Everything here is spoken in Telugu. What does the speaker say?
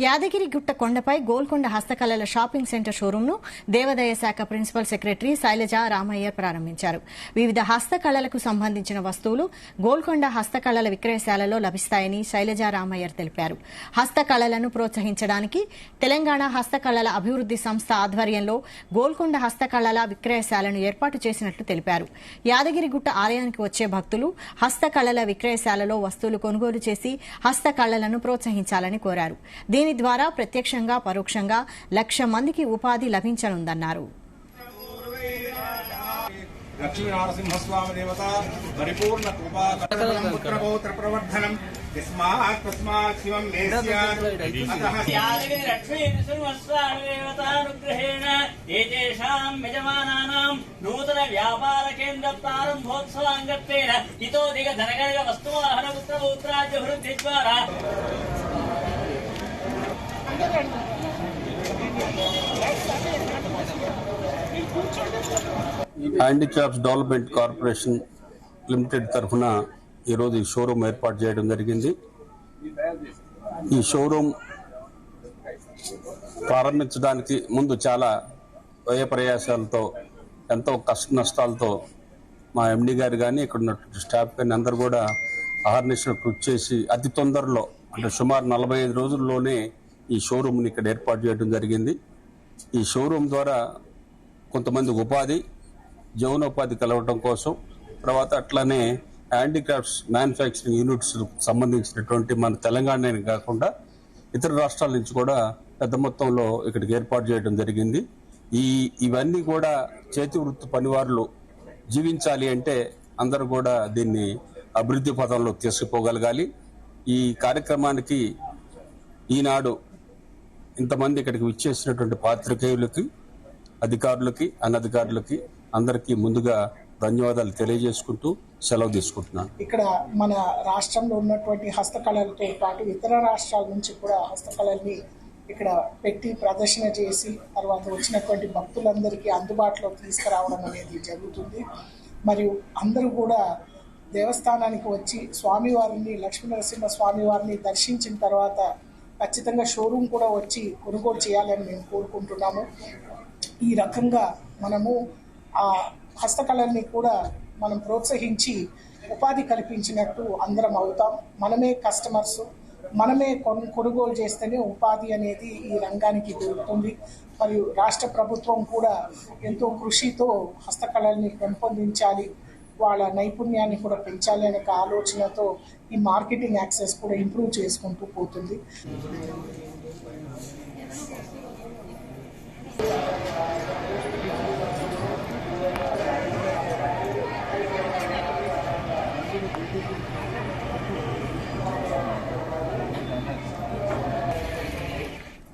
యాదగిరిగుట్ట కొండపై గోల్కొండ హస్తకళల షాపింగ్ సెంటర్ షోరూంను దేవాదాయ శాఖ ప్రిన్సిపల్ సెక్రటరీ శైలజ రామయ్య ప్రారంభించారు. వివిధ హస్తకళలకు సంబంధించిన వస్తువులు గోల్కొండ హస్తకళల విక్రయశాలలో లభిస్తాయని శైలజ రామయ్య తెలిపారు. హస్తకళలను ప్రోత్సహించడానికి తెలంగాణ హస్తకళల అభివృద్ది సంస్థ ఆధ్వర్యంలో గోల్కొండ హస్తకళల విక్రయశాలను ఏర్పాటు చేసినట్లు తెలిపారు. యాదగిరిగుట్ట ఆలయానికి వచ్చే భక్తులు హస్తకళల విక్రయశాలలో వస్తువులు కొనుగోలు చేసి హస్తకళలను ప్రోత్సహించాలని కోరారు. దీని ద్వారా ప్రత్యక్షంగా పరోక్షంగా 1,00,000 మందికి ఉపాధి లభించనుందన్నారు. లక్ష్మీనరసింహస్వామి దేవత పరిపూర్ణ కృపాపుత్ర ప్రవర్ధనం నూతన వ్యాపార కేంద్ర ప్రారంభోత్సవాంగత్వేన ఇతోధిక ధనగణక వస్తువాహన పుత్రపౌత్రాభివృద్ధి ద్వారా హ్యాండిక్రాఫ్ట్స్ డెవలప్మెంట్ కార్పొరేషన్ లిమిటెడ్ తరఫున ఈరోజు ఈ షోరూమ్ ఏర్పాటు చేయడం జరిగింది. ఈ షోరూమ్ ప్రారంభించడానికి ముందు చాలా వ్యయ ప్రయాసాలతో ఎంతో కష్ట నష్టాలతో మా ఎండి గారు కానీ ఇక్కడ ఉన్నటువంటి స్టాఫ్ కానీ అందరూ కూడా అహర్నిశలు కృషి చేసి అతి తొందరలో అంటే సుమారు 45 రోజుల్లోనే ఈ షోరూమ్ని ఇక్కడ ఏర్పాటు చేయడం జరిగింది. ఈ షోరూమ్ ద్వారా కొంతమంది ఉపాధి జీవనోపాధి కలవడం కోసం, తర్వాత అట్లానే హ్యాండిక్రాఫ్ట్స్ మ్యానుఫ్యాక్చరింగ్ యూనిట్స్ సంబంధించినటువంటి మన తెలంగాణనే కాకుండా ఇతర రాష్ట్రాల నుంచి కూడా పెద్ద మొత్తంలో ఇక్కడికి ఏర్పాటు చేయడం జరిగింది. ఇవన్నీ కూడా చేతి వృత్తి పనివారులు జీవించాలి అంటే అందరూ కూడా దీన్ని అభివృద్ధి పథంలో తీసుకుపోగలగాలి. ఈ కార్యక్రమానికి ఈనాడు ఇంతమంది ఇక్కడికి విచ్చేసినటువంటి పాత్రికేయులకి, అధికారులకి, అనధికారులకి అందరికీ ముందుగా ధన్యవాదాలు తెలియజేసుకుంటూ సెలవు తీసుకుంటున్నాను. ఇక్కడ మన రాష్ట్రంలో ఉన్నటువంటి హస్తకళలతో పాటు ఇతర రాష్ట్రాల నుంచి కూడా హస్తకళల్ని ఇక్కడ పెట్టి ప్రదర్శన చేసి తర్వాత వచ్చినటువంటి భక్తులందరికీ అందుబాటులో తీసుకురావడం అనేది జరుగుతుంది. మరియు అందరూ కూడా దేవస్థానానికి వచ్చి స్వామివారిని, లక్ష్మీనరసింహ స్వామివారిని దర్శించిన తర్వాత ఖచ్చితంగా షోరూమ్ కూడా వచ్చి కొనుగోలు చేయాలని మేము కోరుకుంటున్నాము. ఈ రకంగా మనము ఆ హస్తకళల్ని కూడా మనం ప్రోత్సహించి ఉపాధి కల్పించినట్టు అందరం అవుతాం. మనమే కస్టమర్స్, మనమే కొనుగోలు చేస్తేనే ఉపాధి అనేది ఈ రంగానికి దొరుకుతుంది. మరియు రాష్ట్ర ప్రభుత్వం కూడా ఎంతో కృషితో హస్తకళల్ని పెంపొందించాలి, వాళ్ళ నైపుణ్యాన్ని కూడా పెంచాలి అనే ఆలోచనతో ఈ మార్కెటింగ్ యాక్సెస్ కూడా ఇంప్రూవ్ చేసుకుంటూ పోతుంది.